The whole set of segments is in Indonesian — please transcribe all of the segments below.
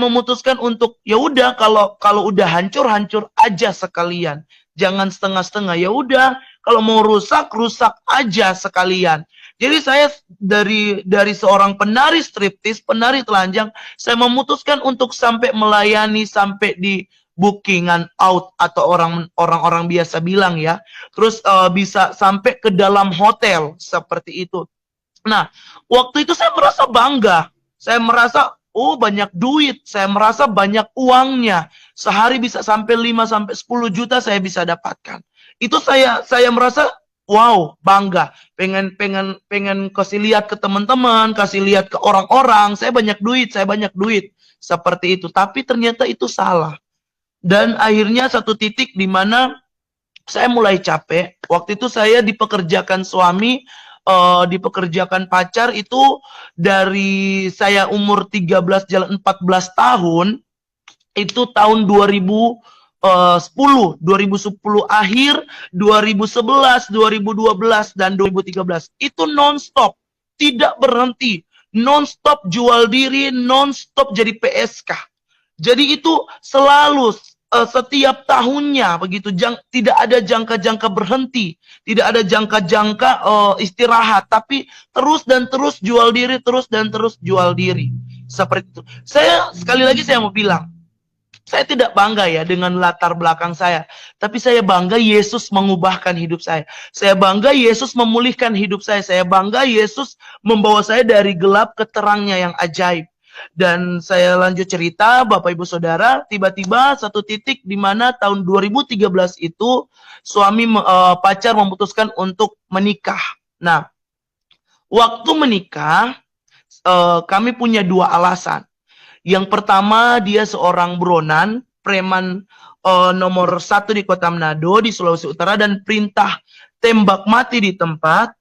memutuskan untuk ya udah, kalau udah hancur aja sekalian. Jangan setengah-setengah. Ya udah, kalau mau rusak aja sekalian. Jadi saya dari seorang penari striptis, penari telanjang, saya memutuskan untuk sampai melayani sampai di bookingan out atau orang-orang biasa bilang ya. Terus bisa sampai ke dalam hotel seperti itu. Nah, waktu itu saya merasa bangga. Saya merasa, oh banyak duit. Saya merasa banyak uangnya. Sehari bisa sampai 5 sampai 10 juta saya bisa dapatkan. Itu saya merasa, wow, bangga. Pengen kasih lihat ke teman-teman, kasih lihat ke orang-orang, saya banyak duit. Seperti itu. Tapi ternyata itu salah. Dan akhirnya satu titik di mana saya mulai capek. Waktu itu saya dipekerjakan suami, dipekerjakan pacar itu dari saya umur 13 jalan 14 tahun, itu tahun 2010 akhir, 2011, 2012, dan 2013. Itu non-stop, tidak berhenti. Non-stop jual diri, non-stop jadi PSK. Jadi itu selalu setiap tahunnya begitu, tidak ada jangka-jangka berhenti, tidak ada jangka-jangka istirahat, tapi terus dan terus jual diri, terus dan terus jual diri. Seperti itu. Saya sekali lagi saya mau bilang, saya tidak bangga ya dengan latar belakang saya, tapi saya bangga Yesus mengubahkan hidup saya. Saya bangga Yesus memulihkan hidup saya. Saya bangga Yesus membawa saya dari gelap ke terangnya yang ajaib. Dan saya lanjut cerita, Bapak Ibu Saudara, tiba-tiba satu titik di mana tahun 2013 itu suami pacar memutuskan untuk menikah. Nah, waktu menikah kami punya dua alasan. Yang pertama, dia seorang buronan, preman nomor 1 di Kota Manado di Sulawesi Utara, dan perintah tembak mati di tempat.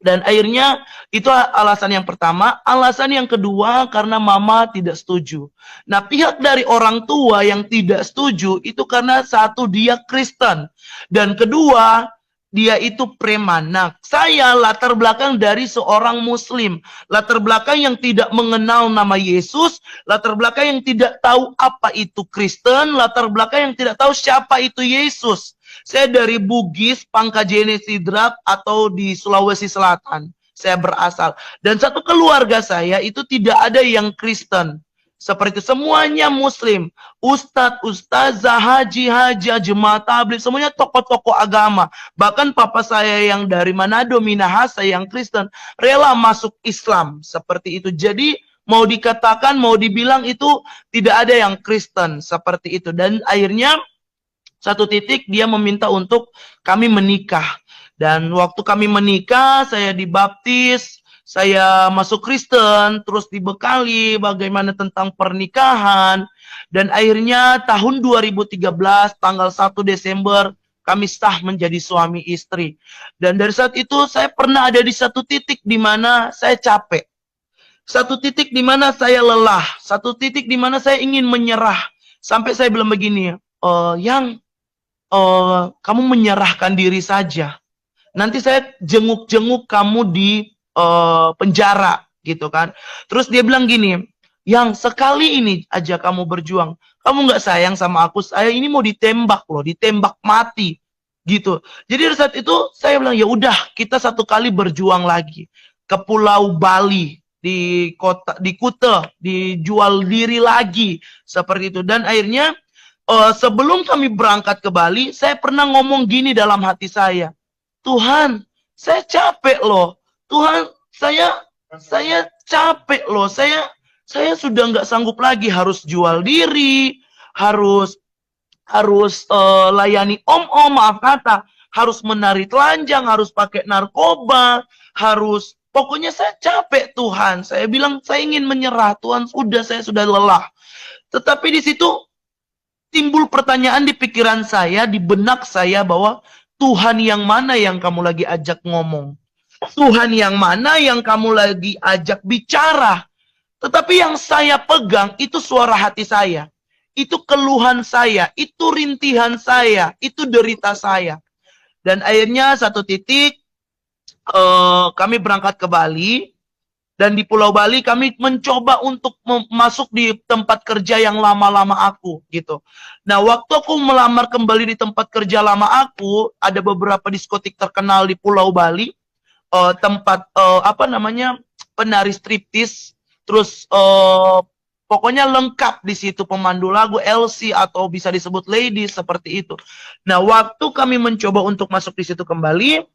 Dan akhirnya itu alasan yang pertama. Alasan yang kedua karena mama tidak setuju. Nah, pihak dari orang tua yang tidak setuju itu karena satu, dia Kristen, dan kedua, dia itu preman. Nah, saya latar belakang dari seorang Muslim, latar belakang yang tidak mengenal nama Yesus, latar belakang yang tidak tahu apa itu Kristen, latar belakang yang tidak tahu siapa itu Yesus. Saya dari Bugis, Pangkajene Sidrap, atau di Sulawesi Selatan. Saya berasal. Dan satu keluarga saya itu tidak ada yang Kristen. Seperti itu. Semuanya Muslim. Ustadz, ustazah, haji, hajah, jemaat tabligh, semuanya tokoh-tokoh agama. Bahkan papa saya yang dari Manado, Minahasa, yang Kristen, rela masuk Islam. Seperti itu. Jadi mau dikatakan, mau dibilang itu tidak ada yang Kristen. Seperti itu. Dan akhirnya satu titik dia meminta untuk kami menikah. Dan waktu kami menikah, saya dibaptis, saya masuk Kristen, terus dibekali bagaimana tentang pernikahan. Dan akhirnya tahun 2013, tanggal 1 Desember, kami sah menjadi suami istri. Dan dari saat itu saya pernah ada di satu titik di mana saya capek. Satu titik di mana saya lelah. Satu titik di mana saya ingin menyerah. Sampai saya bilang begini, kamu menyerahkan diri saja. Nanti saya jenguk-jenguk kamu di penjara, gitu kan. Terus dia bilang gini, yang sekali ini aja kamu berjuang, kamu nggak sayang sama aku, saya ini mau ditembak loh, ditembak mati, gitu. Jadi dari saat itu saya bilang, ya udah, kita satu kali berjuang lagi ke Pulau Bali, di Kuta, dijual diri lagi, seperti itu. Dan akhirnya sebelum kami berangkat ke Bali, saya pernah ngomong gini dalam hati saya, Tuhan, saya capek loh. Tuhan, saya capek loh. Saya sudah nggak sanggup lagi, harus jual diri, harus layani om-om, maaf kata, harus menari telanjang, harus pakai narkoba, pokoknya saya capek Tuhan. Saya bilang saya ingin menyerah, Tuhan, saya sudah lelah. Tetapi di situ timbul pertanyaan di pikiran saya, di benak saya, bahwa Tuhan yang mana yang kamu lagi ajak ngomong? Tuhan yang mana yang kamu lagi ajak bicara? Tetapi yang saya pegang itu suara hati saya. Itu keluhan saya, itu rintihan saya, itu derita saya. Dan akhirnya satu titik kami berangkat ke Bali. Dan di Pulau Bali kami mencoba untuk masuk di tempat kerja yang lama-lama aku gitu. Nah, waktu aku melamar kembali di tempat kerja lama aku, ada beberapa diskotik terkenal di Pulau Bali, tempat apa namanya, penari striptis, terus pokoknya lengkap di situ, pemandu lagu, LC atau bisa disebut ladies seperti itu. Nah, waktu kami mencoba untuk masuk di situ kembali,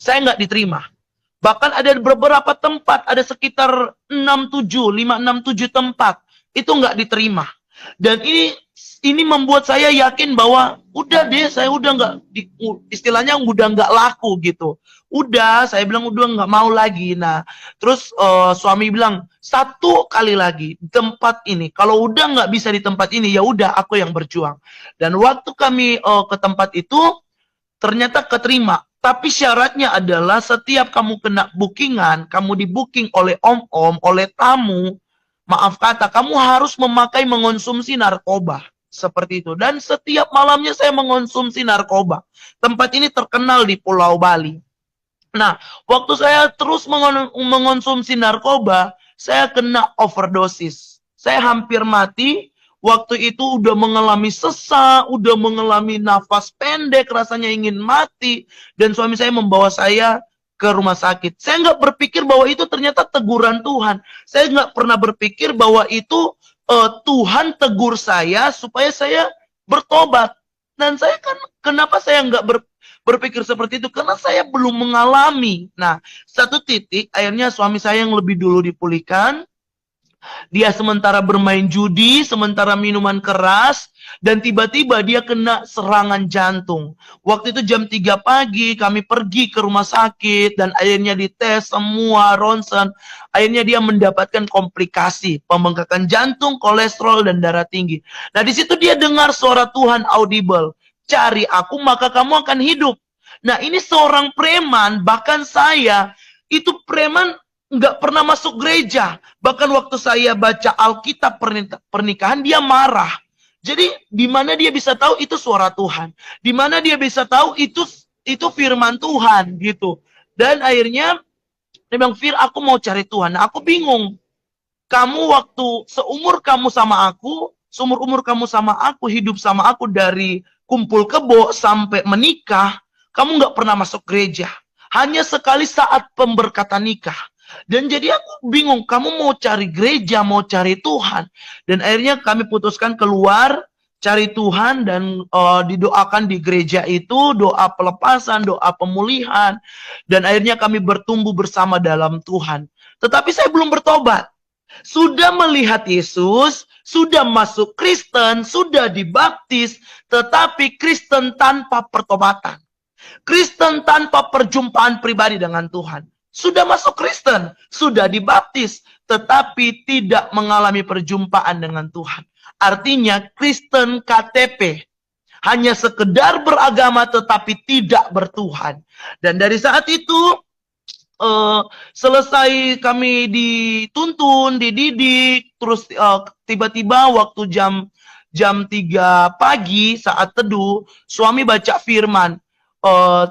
saya nggak diterima. Bahkan ada beberapa tempat, ada sekitar 5-6-7 tempat, itu nggak diterima. Dan ini membuat saya yakin bahwa udah deh, saya udah nggak, istilahnya udah nggak laku gitu. Udah, saya bilang udah nggak mau lagi. Nah, terus suami bilang, satu kali lagi di tempat ini, kalau udah nggak bisa di tempat ini, ya udah aku yang berjuang. Dan waktu kami ke tempat itu, ternyata keterima. Tapi syaratnya adalah setiap kamu kena bookingan, kamu di-booking oleh om-om, oleh tamu, maaf kata, kamu harus mengonsumsi narkoba. Seperti itu. Dan setiap malamnya saya mengonsumsi narkoba. Tempat ini terkenal di Pulau Bali. Nah, waktu saya terus mengonsumsi narkoba, saya kena overdosis. Saya hampir mati. Waktu itu udah mengalami sesak, udah mengalami nafas pendek, rasanya ingin mati. Dan suami saya membawa saya ke rumah sakit. Saya nggak berpikir bahwa itu ternyata teguran Tuhan. Saya nggak pernah berpikir bahwa itu Tuhan tegur saya supaya saya bertobat. Dan saya kan, kenapa saya nggak berpikir seperti itu? Karena saya belum mengalami. Nah, satu titik, akhirnya suami saya yang lebih dulu dipulihkan. Dia sementara bermain judi, sementara minuman keras, dan tiba-tiba dia kena serangan jantung. Waktu itu jam 3 pagi, kami pergi ke rumah sakit, dan akhirnya dites semua, ronsen. Akhirnya dia mendapatkan komplikasi, pembengkakan jantung, kolesterol, dan darah tinggi. Nah, di situ dia dengar suara Tuhan audible. Cari aku, maka kamu akan hidup. Nah, ini seorang preman, bahkan saya, itu preman nggak pernah masuk gereja. Bahkan waktu saya baca Alkitab pernikahan, dia marah. Jadi di mana dia bisa tahu itu suara Tuhan? Di mana dia bisa tahu itu firman Tuhan gitu. Dan akhirnya dia bilang, "Fir, aku mau cari Tuhan." Nah, aku bingung. Kamu waktu seumur kamu sama aku, seumur umur kamu sama aku, hidup sama aku dari kumpul kebo sampai menikah, kamu nggak pernah masuk gereja. Hanya sekali saat pemberkatan nikah. Dan jadi aku bingung, kamu mau cari gereja, mau cari Tuhan. Dan akhirnya kami putuskan keluar, cari Tuhan, dan didoakan di gereja itu, doa pelepasan, doa pemulihan. Dan akhirnya kami bertumbuh bersama dalam Tuhan. Tetapi saya belum bertobat. Sudah melihat Yesus, sudah masuk Kristen, sudah dibaptis, tetapi Kristen tanpa pertobatan. Kristen tanpa perjumpaan pribadi dengan Tuhan. Sudah masuk Kristen, sudah dibaptis, tetapi tidak mengalami perjumpaan dengan Tuhan. Artinya Kristen KTP, hanya sekedar beragama tetapi tidak bertuhan. Dan dari saat itu, selesai kami dituntun, dididik, terus tiba-tiba waktu jam 3 pagi saat teduh, suami baca firman,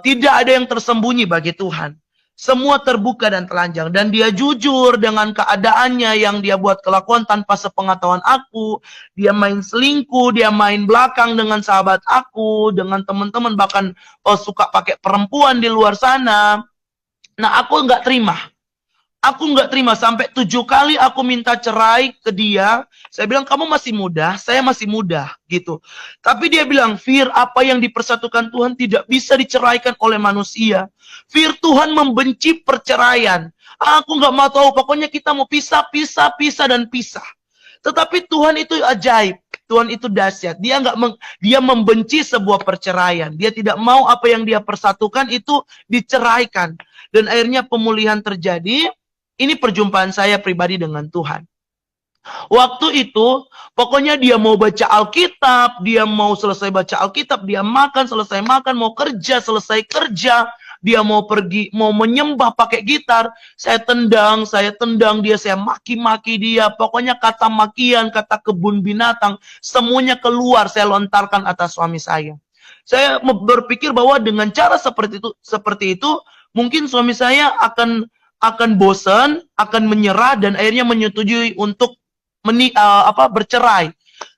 tidak ada yang tersembunyi bagi Tuhan. Semua terbuka dan telanjang. Dan dia jujur dengan keadaannya yang dia buat kelakuan tanpa sepengetahuan aku. Dia main selingkuh, dia main belakang dengan sahabat aku, dengan teman-teman, bahkan suka pakai perempuan di luar sana. Nah, aku nggak terima. Aku nggak terima, sampai 7 kali aku minta cerai ke dia. Saya bilang, kamu masih muda, saya masih muda, gitu. Tapi dia bilang, Fir, apa yang dipersatukan Tuhan tidak bisa diceraikan oleh manusia. Fir, Tuhan membenci perceraian. Aku nggak mau tahu, pokoknya kita mau pisah, dan pisah. Tetapi Tuhan itu ajaib. Tuhan itu dahsyat. Dia membenci sebuah perceraian. Dia tidak mau apa yang dia persatukan itu diceraikan. Dan akhirnya pemulihan terjadi. Ini perjumpaan saya pribadi dengan Tuhan. Waktu itu, pokoknya dia mau baca Alkitab, dia mau selesai baca Alkitab, dia makan, selesai makan, mau kerja, selesai kerja, dia mau pergi, mau menyembah pakai gitar, saya tendang dia, saya maki-maki dia, pokoknya kata makian, kata kebun binatang, semuanya keluar, saya lontarkan atas suami saya. Saya berpikir bahwa dengan cara seperti itu, mungkin suami saya akan akan bosan, akan menyerah, dan akhirnya menyetujui untuk bercerai.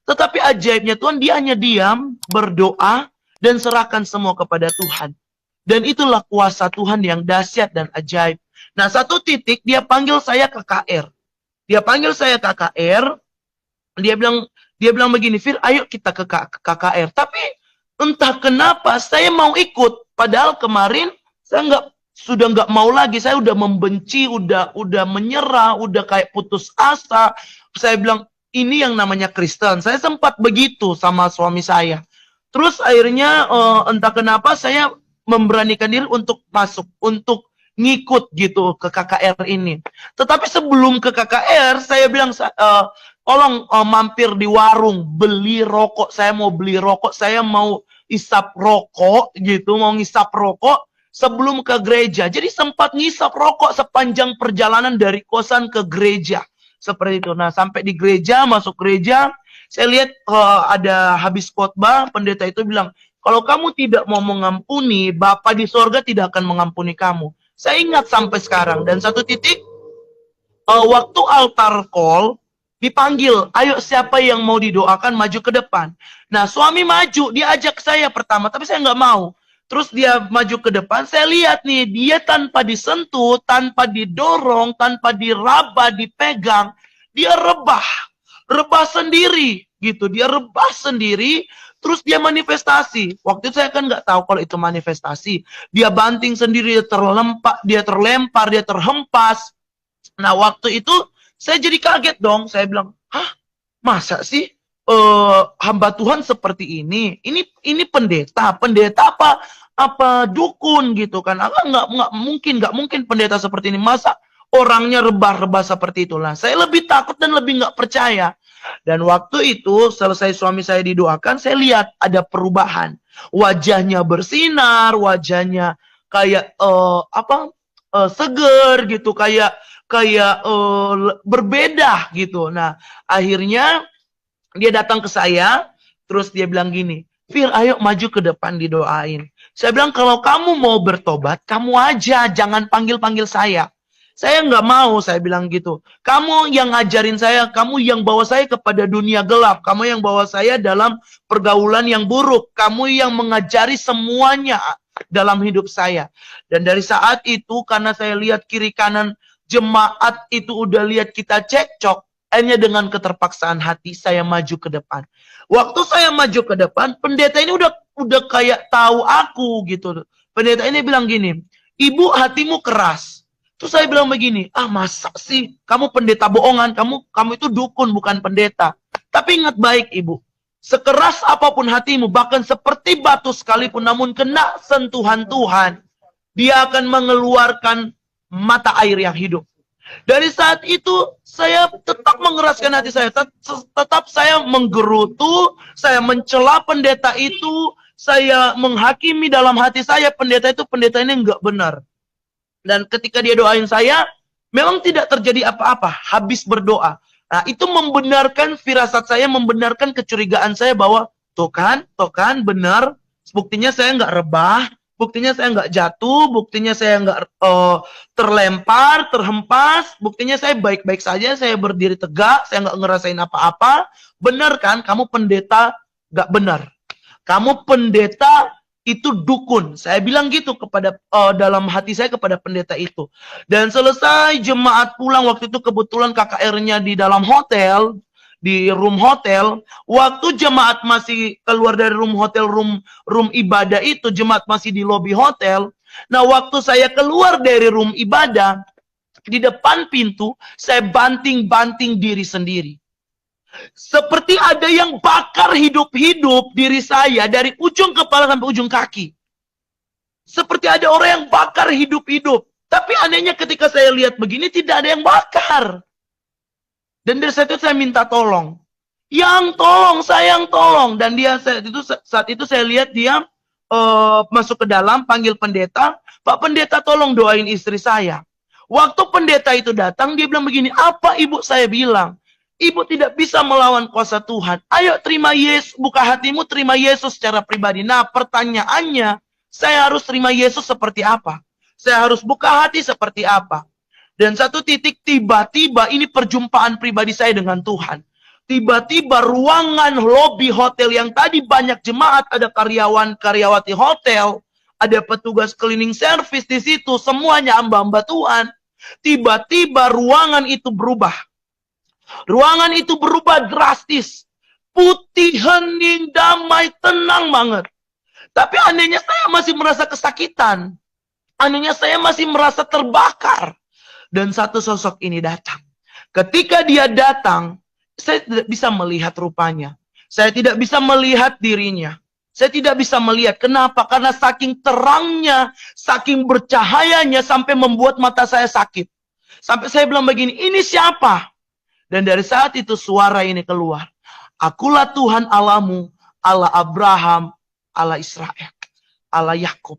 Tetapi ajaibnya Tuhan, dia hanya diam, berdoa, dan serahkan semua kepada Tuhan. Dan itulah kuasa Tuhan yang dahsyat dan ajaib. Nah, satu titik dia panggil saya ke KR. Dia panggil saya ke KKR. Dia bilang begini, Fir, ayo kita ke KKR. Tapi entah kenapa saya mau ikut. Padahal kemarin saya sudah nggak mau lagi. Saya udah membenci, udah menyerah, udah kayak putus asa. Saya bilang, ini yang namanya Kristen. Saya sempat begitu sama suami saya. Terus akhirnya entah kenapa saya memberanikan diri untuk masuk, untuk ngikut gitu ke KKR ini. Tetapi sebelum ke KKR, saya bilang, tolong mampir di warung, beli rokok. Saya mau beli rokok, saya mau isap rokok gitu, mau ngisap rokok sebelum ke gereja. Jadi sempat ngisap rokok sepanjang perjalanan dari kosan ke gereja. Seperti itu. Nah, sampai di gereja, masuk gereja, saya lihat ada habis khotbah, pendeta itu bilang, kalau kamu tidak mau mengampuni, Bapa di sorga tidak akan mengampuni kamu. Saya ingat sampai sekarang. Dan satu titik, waktu altar call, dipanggil, ayo siapa yang mau didoakan maju ke depan. Nah, suami maju, dia ajak saya pertama, tapi saya nggak mau. Terus dia maju ke depan, saya lihat nih, dia tanpa disentuh, tanpa didorong, tanpa diraba, dipegang, dia rebah sendiri, gitu. Dia rebah sendiri, terus dia manifestasi. Waktu itu saya kan nggak tahu kalau itu manifestasi. Dia banting sendiri, dia terlempar, dia terhempas. Nah, waktu itu saya jadi kaget dong. Saya bilang, hah, masa sih hamba Tuhan seperti ini? Ini pendeta apa dukun gitu kan? Nggak mungkin pendeta seperti ini. Masa orangnya rebah-rebah seperti itulah. Saya lebih takut dan lebih nggak percaya. Dan waktu itu selesai suami saya didoakan, saya lihat ada perubahan. Wajahnya bersinar, wajahnya kayak seger gitu, kayak berbeda gitu. Nah, akhirnya dia datang ke saya, terus dia bilang gini, Fir, ayo maju ke depan didoain. Saya bilang, kalau kamu mau bertobat, kamu aja, jangan panggil-panggil saya. Saya nggak mau, saya bilang gitu. Kamu yang ngajarin saya, kamu yang bawa saya kepada dunia gelap, kamu yang bawa saya dalam pergaulan yang buruk, kamu yang mengajari semuanya dalam hidup saya. Dan dari saat itu, karena saya lihat kiri kanan jemaat itu udah lihat kita cekcok, hanya dengan keterpaksaan hati saya maju ke depan. Waktu saya maju ke depan, pendeta ini udah kayak tahu aku gitu. Pendeta ini bilang gini, Ibu hatimu keras. Terus saya bilang begini, masa sih kamu pendeta bohongan, kamu itu dukun bukan pendeta. Tapi ingat baik Ibu, sekeras apapun hatimu, bahkan seperti batu sekalipun, namun kena sentuhan Tuhan, dia akan mengeluarkan mata air yang hidup. Dari saat itu, saya tetap mengeraskan hati saya. Tetap saya menggerutu, saya mencela pendeta itu, saya menghakimi dalam hati saya, pendeta ini enggak benar. Dan ketika dia doain saya, memang tidak terjadi apa-apa, habis berdoa. Nah, itu membenarkan firasat saya, membenarkan kecurigaan saya bahwa, tuh kan, benar. Buktinya saya nggak rebah, buktinya saya nggak jatuh, buktinya saya nggak terlempar, terhempas, buktinya saya baik-baik saja, saya berdiri tegak, saya nggak ngerasain apa-apa. Benar kan, kamu pendeta nggak benar. Kamu pendeta itu dukun. Saya bilang gitu kepada dalam hati saya kepada pendeta itu. Dan selesai jemaat pulang, waktu itu kebetulan KKR-nya di dalam hotel, di room hotel. Waktu jemaat masih keluar dari room hotel, room ibadah itu, jemaat masih di lobi hotel. Nah, waktu saya keluar dari room ibadah, di depan pintu, saya banting-banting diri sendiri. Seperti ada yang bakar hidup-hidup diri saya dari ujung kepala sampai ujung kaki. Seperti ada orang yang bakar hidup-hidup. Tapi anehnya ketika saya lihat begini tidak ada yang bakar. Dan dari saat itu saya minta tolong. Yang tolong, sayang tolong. Dan dia saat itu saya lihat dia masuk ke dalam, panggil pendeta. Pak pendeta tolong doain istri saya. Waktu pendeta itu datang, dia bilang begini, apa ibu saya bilang? Ibu tidak bisa melawan kuasa Tuhan. Ayo terima Yesus, buka hatimu, terima Yesus secara pribadi. Nah, pertanyaannya, saya harus terima Yesus seperti apa? Saya harus buka hati seperti apa? Dan satu titik tiba-tiba ini perjumpaan pribadi saya dengan Tuhan. Tiba-tiba ruangan lobi hotel yang tadi banyak jemaat, ada karyawati hotel, ada petugas cleaning service di situ, semuanya hamba-hamba Tuhan. Tiba-tiba ruangan itu berubah. Ruangan itu berubah drastis. Putih, hening, damai, tenang banget. Tapi anehnya saya masih merasa kesakitan. Anehnya saya masih merasa terbakar. Dan satu sosok ini datang. Ketika dia datang, saya tidak bisa melihat rupanya. Saya tidak bisa melihat dirinya. Saya tidak bisa melihat. Kenapa? Karena saking terangnya, saking bercahayanya, sampai membuat mata saya sakit. Sampai saya bilang begini, ini siapa? Dan dari saat itu suara ini keluar. Akulah Tuhan Allahmu, Allah Abraham, Allah Israel, Allah Yakub.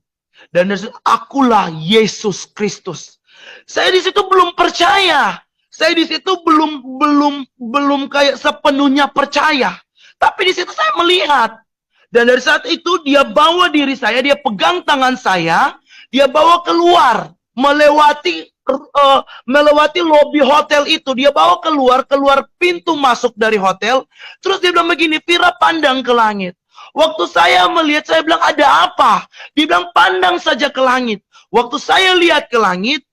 Dan dari situ, akulah Yesus Kristus. Saya di situ belum percaya. Saya di situ belum kayak sepenuhnya percaya. Tapi di situ saya melihat. Dan dari saat itu dia bawa diri saya, dia pegang tangan saya, dia bawa keluar melewati lobi hotel itu. Dia bawa keluar pintu masuk dari hotel. Terus dia bilang begini, "Vira, pandang ke langit." Waktu saya melihat, saya bilang, "Ada apa?" Dia bilang, "Pandang saja ke langit." Waktu saya lihat ke langit,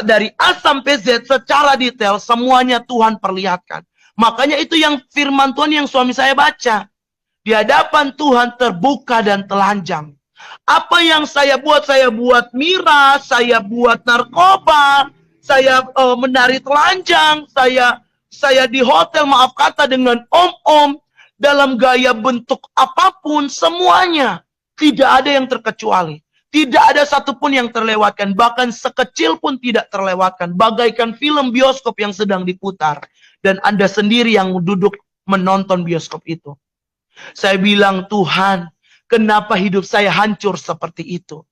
dari A sampai Z secara detail semuanya Tuhan perlihatkan. Makanya itu yang firman Tuhan yang suami saya baca. Di hadapan Tuhan terbuka dan telanjang. Apa yang saya buat miras, saya buat narkoba, saya menari telanjang, saya di hotel, maaf kata, dengan om-om, dalam gaya bentuk apapun, semuanya. Tidak ada yang terkecuali. Tidak ada satupun yang terlewatkan. Bahkan sekecil pun tidak terlewatkan. Bagaikan film bioskop yang sedang diputar. Dan Anda sendiri yang duduk menonton bioskop itu. Saya bilang, "Tuhan, kenapa hidup saya hancur seperti itu?"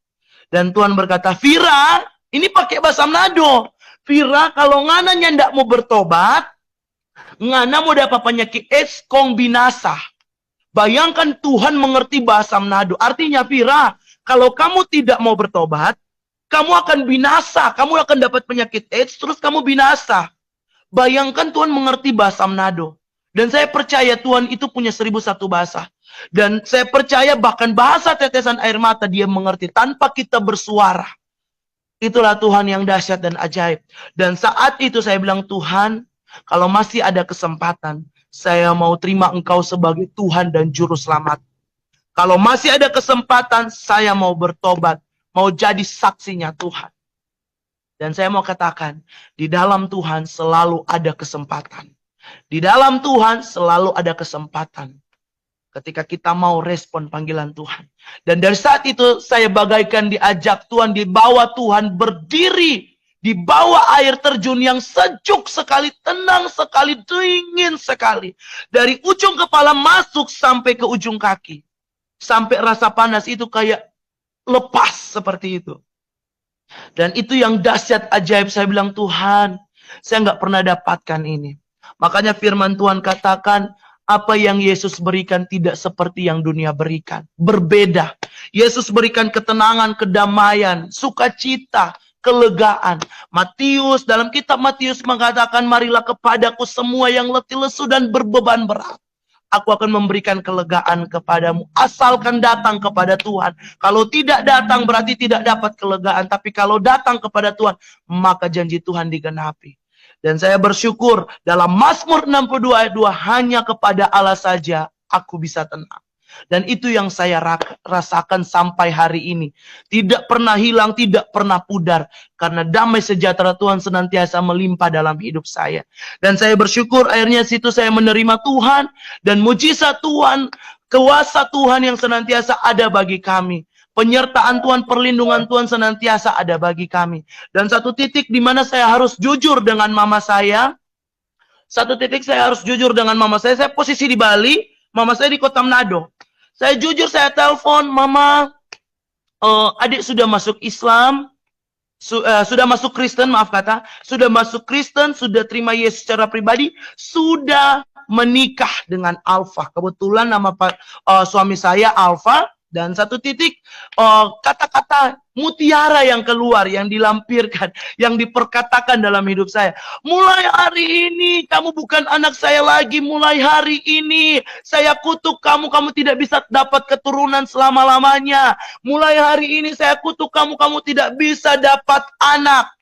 Dan Tuhan berkata, "Vira," ini pakai bahasa Manado. "Vira, kalau ngana ndak mau bertobat, ngana mau dapat penyakit AIDS kong binasa." Bayangkan Tuhan mengerti bahasa Manado. Artinya, "Vira, kalau kamu tidak mau bertobat, kamu akan binasa. Kamu akan dapat penyakit AIDS, terus kamu binasa." Bayangkan Tuhan mengerti bahasa Manado. Dan saya percaya Tuhan itu punya 1001 bahasa. Dan saya percaya bahkan bahasa tetesan air mata dia mengerti tanpa kita bersuara. Itulah Tuhan yang dahsyat dan ajaib. Dan saat itu saya bilang, "Tuhan, kalau masih ada kesempatan, saya mau terima Engkau sebagai Tuhan dan Juru Selamat. Kalau masih ada kesempatan, saya mau bertobat. Mau jadi saksinya Tuhan." Dan saya mau katakan, di dalam Tuhan selalu ada kesempatan. Di dalam Tuhan selalu ada kesempatan. Ketika kita mau respon panggilan Tuhan. Dan dari saat itu, saya bagaikan diajak Tuhan, dibawa Tuhan berdiri. Di bawah air terjun yang sejuk sekali, tenang sekali, dingin sekali. Dari ujung kepala masuk sampai ke ujung kaki. Sampai rasa panas itu kayak lepas seperti itu. Dan itu yang dahsyat ajaib. Saya bilang, "Tuhan, saya nggak pernah dapatkan ini." Makanya firman Tuhan katakan, apa yang Yesus berikan tidak seperti yang dunia berikan. Berbeda. Yesus berikan ketenangan, kedamaian, sukacita, kelegaan. Dalam kitab Matius mengatakan, "Marilah kepadaku semua yang letih lesu dan berbeban berat. Aku akan memberikan kelegaan kepadamu." Asalkan datang kepada Tuhan. Kalau tidak datang berarti tidak dapat kelegaan. Tapi kalau datang kepada Tuhan, maka janji Tuhan digenapi. Dan saya bersyukur dalam Mazmur 62 ayat 2, "Hanya kepada Allah saja aku bisa tenang." Dan itu yang saya rasakan sampai hari ini. Tidak pernah hilang, tidak pernah pudar. Karena damai sejahtera Tuhan senantiasa melimpah dalam hidup saya. Dan saya bersyukur akhirnya situ saya menerima Tuhan. Dan mujizat Tuhan, kuasa Tuhan yang senantiasa ada bagi kami. Penyertaan Tuhan, perlindungan Tuhan senantiasa ada bagi kami. Dan satu titik di mana saya harus jujur dengan mama saya. Satu titik saya harus jujur dengan mama saya. Saya posisi di Bali, mama saya di Kota Manado. Saya jujur, saya telepon, "Mama, adik sudah masuk Islam, sudah masuk Kristen, maaf kata, sudah masuk Kristen, sudah terima Yesus secara pribadi, sudah menikah dengan Alfa." Kebetulan nama suami saya Alfa. Dan satu titik kata-kata mutiara yang keluar, yang dilampirkan, yang diperkatakan dalam hidup saya. Mulai hari ini kamu bukan anak saya lagi. Mulai hari ini saya kutuk kamu, kamu tidak bisa dapat keturunan selama-lamanya. Mulai hari ini saya kutuk kamu, kamu tidak bisa dapat anak.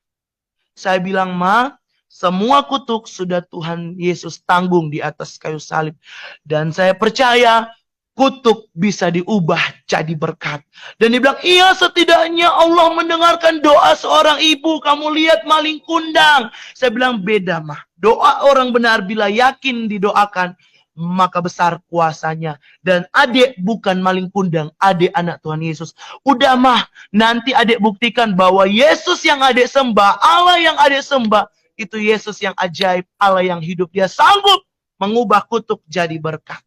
Saya bilang, Ma, semua kutuk sudah Tuhan Yesus tanggung di atas kayu salib. Dan saya percaya kutuk bisa diubah jadi berkat. Dan dia bilang, iya, setidaknya Allah mendengarkan doa seorang ibu. Kamu lihat maling kundang. Saya bilang, beda, Mah. Doa orang benar bila yakin didoakan, maka besar kuasanya. Dan adik bukan maling kundang, adik anak Tuhan Yesus. Udah, Mah, nanti adik buktikan bahwa Yesus yang adik sembah, Allah yang adik sembah, itu Yesus yang ajaib, Allah yang hidup. Dia sanggup mengubah kutuk jadi berkat.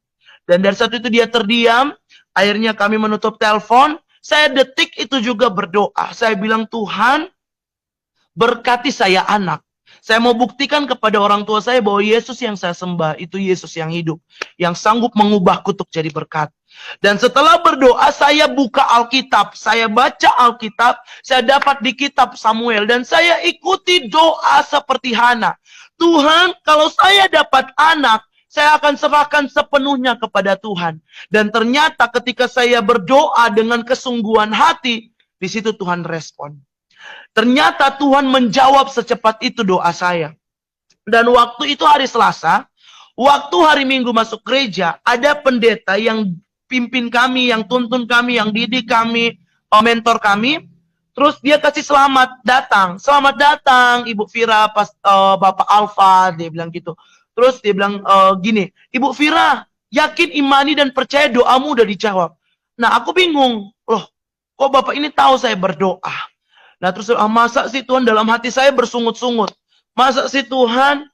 Dan dari saat itu dia terdiam. Akhirnya kami menutup telepon. Saya detik itu juga berdoa. Saya bilang, Tuhan, berkati saya anak. Saya mau buktikan kepada orang tua saya bahwa Yesus yang saya sembah itu Yesus yang hidup, yang sanggup mengubah kutuk jadi berkat. Dan setelah berdoa, saya buka Alkitab, saya baca Alkitab, saya dapat di kitab Samuel, dan saya ikuti doa seperti Hana. Tuhan, kalau saya dapat anak, saya akan serahkan sepenuhnya kepada Tuhan. Dan ternyata ketika saya berdoa dengan kesungguhan hati, di situ Tuhan respon. Ternyata Tuhan menjawab secepat itu doa saya. Dan waktu itu hari Selasa, waktu hari Minggu masuk gereja, ada pendeta yang pimpin kami, yang tuntun kami, yang didik kami, mentor kami. Terus dia kasih selamat datang. Selamat datang Ibu Vira, Bapak Alfa, dia bilang gitu. Terus dia bilang gini, Ibu Vira, yakin, imani, dan percaya doamu udah dijawab. Nah, aku bingung. Loh, kok Bapak ini tahu saya berdoa? Nah, terus masa sih Tuhan, dalam hati saya bersungut-sungut. Masa sih Tuhan,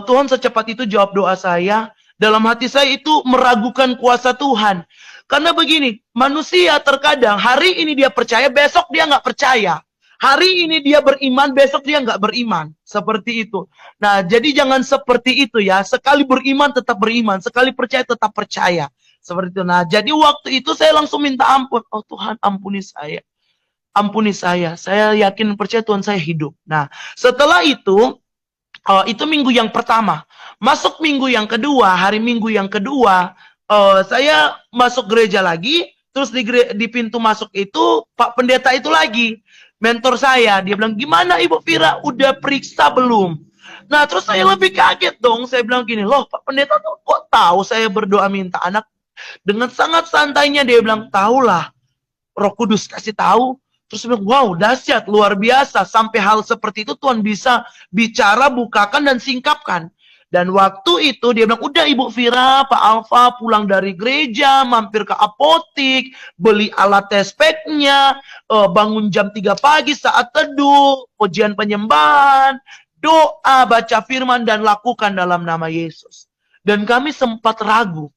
Tuhan secepat itu jawab doa saya. Dalam hati saya itu meragukan kuasa Tuhan. Karena begini, manusia terkadang hari ini dia percaya, besok dia nggak percaya. Hari ini dia beriman, besok dia nggak beriman. Seperti itu. Nah, jadi jangan seperti itu ya. Sekali beriman tetap beriman. Sekali percaya tetap percaya. Seperti itu. Nah, jadi waktu itu saya langsung minta ampun. Oh Tuhan, ampuni saya. Ampuni saya yakin percaya Tuhan saya hidup. Nah, setelah itu minggu yang pertama. Masuk minggu yang kedua, hari Minggu yang kedua, saya masuk gereja lagi, terus di pintu masuk itu, Pak Pendeta itu lagi, mentor saya, dia bilang, gimana Ibu Vira, udah periksa belum? Nah, terus saya lebih kaget dong, saya bilang gini, loh Pak Pendeta tuh kok tahu saya berdoa minta anak? Dengan sangat santainya dia bilang, tahulah, Roh Kudus kasih tahu. Terus bilang, wow, dahsyat, luar biasa. Sampai hal seperti itu Tuhan bisa bicara, bukakan, dan singkapkan. Dan waktu itu dia bilang, udah Ibu Vira, Pak Alfa pulang dari gereja, mampir ke apotik, beli alat tespeknya, bangun jam 3 pagi saat teduh, pujian penyembahan, doa, baca firman, dan lakukan dalam nama Yesus. Dan kami sempat ragu.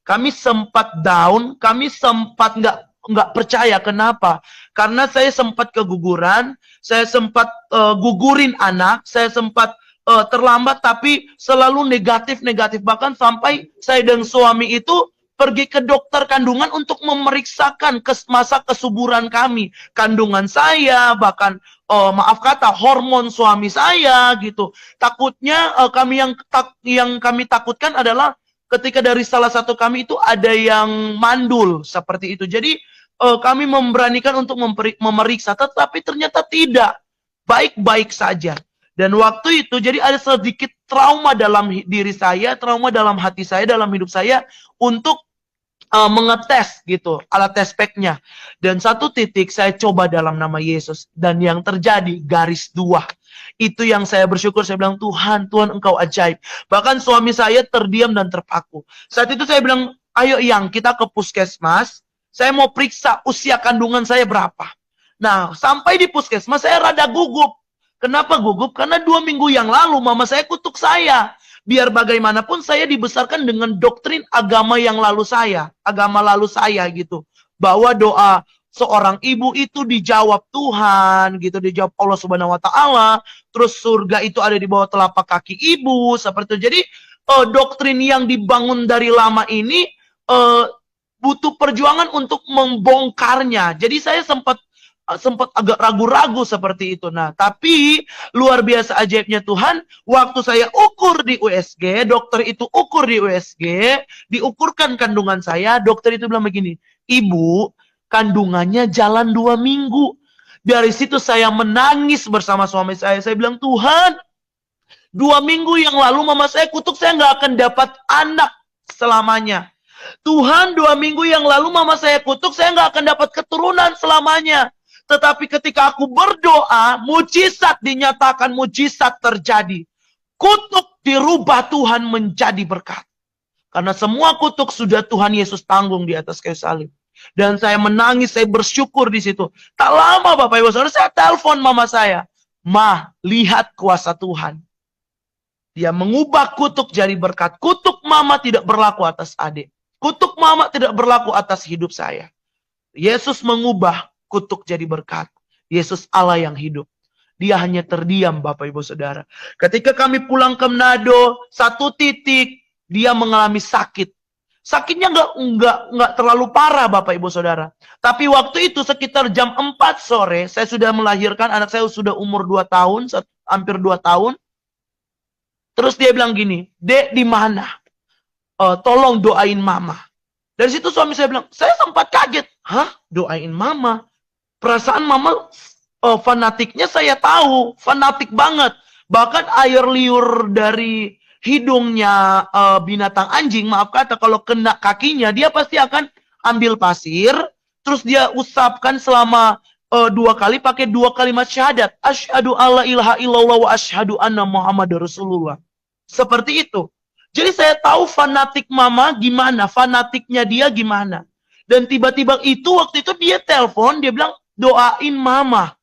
Kami sempat down, kami sempat nggak percaya. Kenapa? Karena saya sempat keguguran, saya sempat gugurin anak, saya sempat terlambat, tapi selalu negatif. Bahkan sampai saya dan suami itu pergi ke dokter kandungan untuk memeriksakan masa kesuburan kami, kandungan saya, bahkan maaf kata hormon suami saya gitu. Takutnya yang kami takutkan adalah ketika dari salah satu kami itu ada yang mandul seperti itu. Jadi kami memberanikan untuk memeriksa, tetapi ternyata tidak, baik-baik saja. Dan waktu itu jadi ada sedikit trauma dalam diri saya, trauma dalam hati saya, dalam hidup saya untuk mengetes gitu alat tespeknya. Dan satu titik saya coba dalam nama Yesus, dan yang terjadi garis 2. Itu yang saya bersyukur, saya bilang, Tuhan Engkau ajaib. Bahkan suami saya terdiam dan terpaku. Saat itu saya bilang, ayo Yang, kita ke puskesmas. Saya mau periksa usia kandungan saya berapa. Nah, sampai di puskesmas saya rada gugup. Kenapa gugup? Karena 2 minggu yang lalu mama saya kutuk saya. Biar bagaimanapun saya dibesarkan dengan doktrin agama lalu saya gitu. Bahwa doa seorang ibu itu dijawab Tuhan gitu, dijawab Allah Subhanahu wa taala, terus surga itu ada di bawah telapak kaki ibu, seperti itu. Jadi doktrin yang dibangun dari lama ini butuh perjuangan untuk membongkarnya. Jadi saya sempat agak ragu-ragu seperti itu. Nah, tapi luar biasa ajaibnya Tuhan, waktu saya ukur di USG, dokter itu ukur di USG, diukurkan kandungan saya, dokter itu bilang begini, "Ibu, kandungannya jalan 2 minggu. Dari situ saya menangis bersama suami saya. Saya bilang, Tuhan, 2 minggu yang lalu mama saya kutuk saya nggak akan dapat anak selamanya. Tuhan, 2 minggu yang lalu mama saya kutuk saya nggak akan dapat keturunan selamanya. Tetapi ketika aku berdoa, mujizat dinyatakan, mujizat terjadi. Kutuk dirubah Tuhan menjadi berkat. Karena semua kutuk sudah Tuhan Yesus tanggung di atas kayu salib. Dan saya menangis, saya bersyukur di situ. Tak lama Bapak Ibu Saudara, saya telepon mama saya. Ma, lihat kuasa Tuhan. Dia mengubah kutuk jadi berkat. Kutuk mama tidak berlaku atas adik. Kutuk mama tidak berlaku atas hidup saya. Yesus mengubah kutuk jadi berkat. Yesus Allah yang hidup. Dia hanya terdiam Bapak Ibu Saudara. Ketika kami pulang ke Manado, satu titik dia mengalami sakit. Sakitnya nggak terlalu parah Bapak Ibu Saudara. Tapi waktu itu sekitar jam 4 sore, saya sudah melahirkan, anak saya sudah umur 2 tahun, hampir 2 tahun. Terus dia bilang gini, "Dek, di mana? Tolong doain mama." Dari situ suami saya bilang, saya sempat kaget. Hah? Doain mama? Perasaan mama fanatiknya saya tahu, fanatik banget. Bahkan air liur dari hidungnya binatang anjing, maaf kata, kalau kena kakinya, dia pasti akan ambil pasir, terus dia usapkan selama 2 kali, pakai 2 kalimat syahadat. Asyhadu alla ilaha illallah wa asyhadu anna Muhammad Rasulullah. Seperti itu. Jadi saya tahu fanatik mama gimana, fanatiknya dia gimana. Dan tiba-tiba waktu itu dia telepon, dia bilang, doain mama.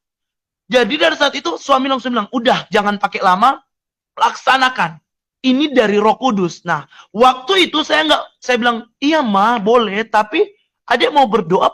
Jadi dari saat itu suami langsung bilang, udah jangan pakai lama, laksanakan. Ini dari Roh Kudus. Nah, waktu itu saya bilang, iya ma, boleh, tapi adik mau berdoa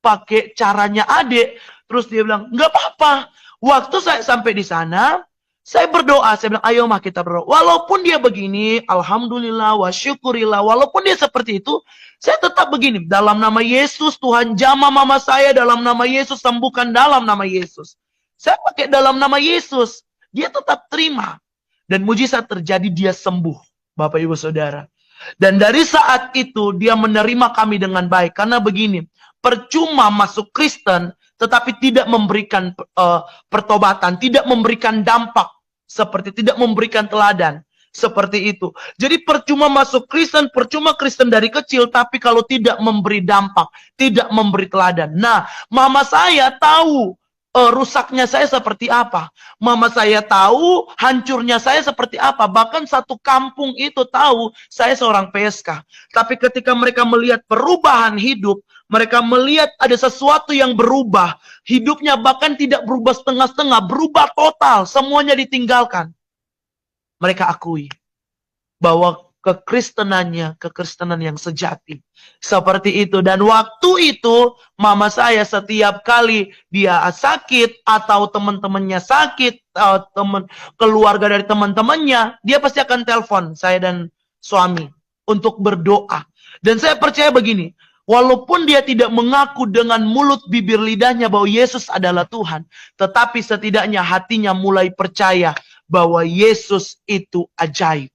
pakai caranya adik. Terus dia bilang, nggak apa-apa. Waktu saya sampai di sana, saya berdoa, saya bilang, ayo mah kita berdoa. Walaupun dia begini, alhamdulillah, wa syukurillah, walaupun dia seperti itu, saya tetap begini, dalam nama Yesus, Tuhan jamah mama saya, dalam nama Yesus, sembuhkan dalam nama Yesus. Saya pakai dalam nama Yesus, dia tetap terima. Dan mujizat terjadi, dia sembuh, Bapak Ibu Saudara. Dan dari saat itu, dia menerima kami dengan baik. Karena begini, percuma masuk Kristen, tetapi tidak memberikan pertobatan, tidak memberikan dampak, seperti tidak memberikan teladan. Seperti itu. Jadi percuma masuk Kristen, percuma Kristen dari kecil, tapi kalau tidak memberi dampak, tidak memberi teladan. Nah, mama saya tahu rusaknya saya seperti apa. Mama saya tahu hancurnya saya seperti apa. Bahkan satu kampung itu tahu saya seorang PSK. Tapi ketika mereka melihat perubahan hidup, mereka melihat ada sesuatu yang berubah. Hidupnya bahkan tidak berubah setengah-setengah, berubah total. Semuanya ditinggalkan. Mereka akui bahwa kekristenan yang sejati. Seperti itu. Dan waktu itu, mama saya setiap kali dia sakit, atau teman-temannya sakit, keluarga dari teman-temannya, dia pasti akan telepon saya dan suami untuk berdoa. Dan saya percaya begini, walaupun dia tidak mengaku dengan mulut bibir lidahnya bahwa Yesus adalah Tuhan, tetapi setidaknya hatinya mulai percaya bahwa Yesus itu ajaib.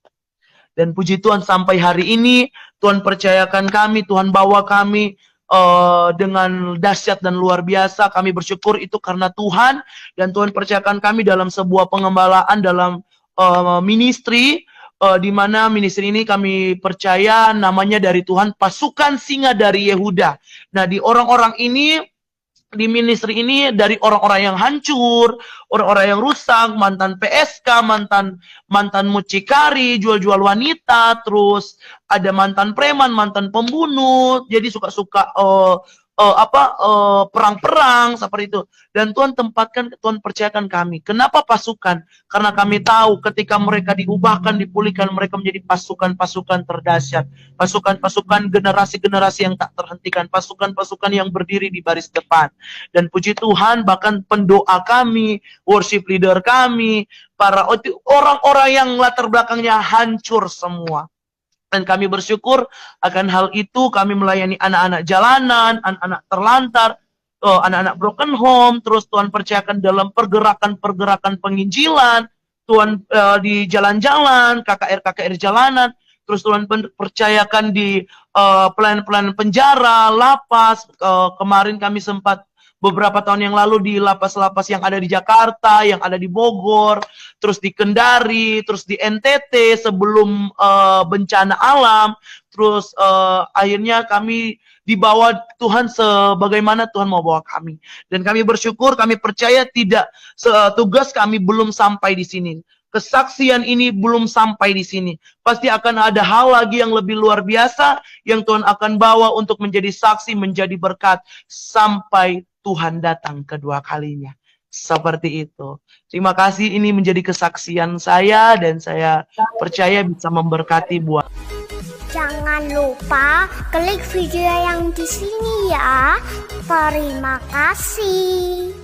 Dan puji Tuhan sampai hari ini, Tuhan percayakan kami, Tuhan bawa kami dengan dahsyat dan luar biasa. Kami bersyukur itu karena Tuhan. Dan Tuhan percayakan kami dalam sebuah pengembalaan, dalam ministry, di mana ministry ini kami percaya namanya dari Tuhan, Pasukan Singa dari Yehuda. Nah, di orang-orang ini, di ministry ini, dari orang-orang yang hancur, orang-orang yang rusak, mantan PSK, mantan mucikari, jual-jual wanita, terus ada mantan preman, mantan pembunuh, jadi suka-suka perang-perang seperti itu. Dan Tuhan percayakan kami. Kenapa pasukan? Karena kami tahu ketika mereka diubahkan, dipulihkan, mereka menjadi pasukan-pasukan terdahsyat, pasukan-pasukan generasi-generasi yang tak terhentikan, pasukan-pasukan yang berdiri di baris depan. Dan puji Tuhan, bahkan pendoa kami, worship leader kami, para orang-orang yang latar belakangnya hancur semua, Dan kami bersyukur akan hal itu. Kami melayani anak-anak jalanan, anak-anak terlantar, anak-anak broken home. Terus Tuhan percayakan dalam pergerakan-pergerakan penginjilan. Tuhan di jalan-jalan, KKR-KKR jalanan. Terus Tuhan percayakan di pelayanan-pelayanan penjara, lapas. Kemarin kami sempat beberapa tahun yang lalu di lapas-lapas yang ada di Jakarta, yang ada di Bogor, terus di Kendari, terus di NTT sebelum bencana alam. Terus akhirnya kami dibawa Tuhan sebagaimana Tuhan mau bawa kami. Dan kami bersyukur, kami percaya tidak tugas kami belum sampai di sini. Kesaksian ini belum sampai di sini. Pasti akan ada hal lagi yang lebih luar biasa yang Tuhan akan bawa untuk menjadi saksi, menjadi berkat sampai Tuhan datang kedua kalinya. Seperti itu. Terima kasih, ini menjadi kesaksian saya dan saya percaya bisa memberkati buat. Jangan lupa klik video yang di sini ya. Terima kasih.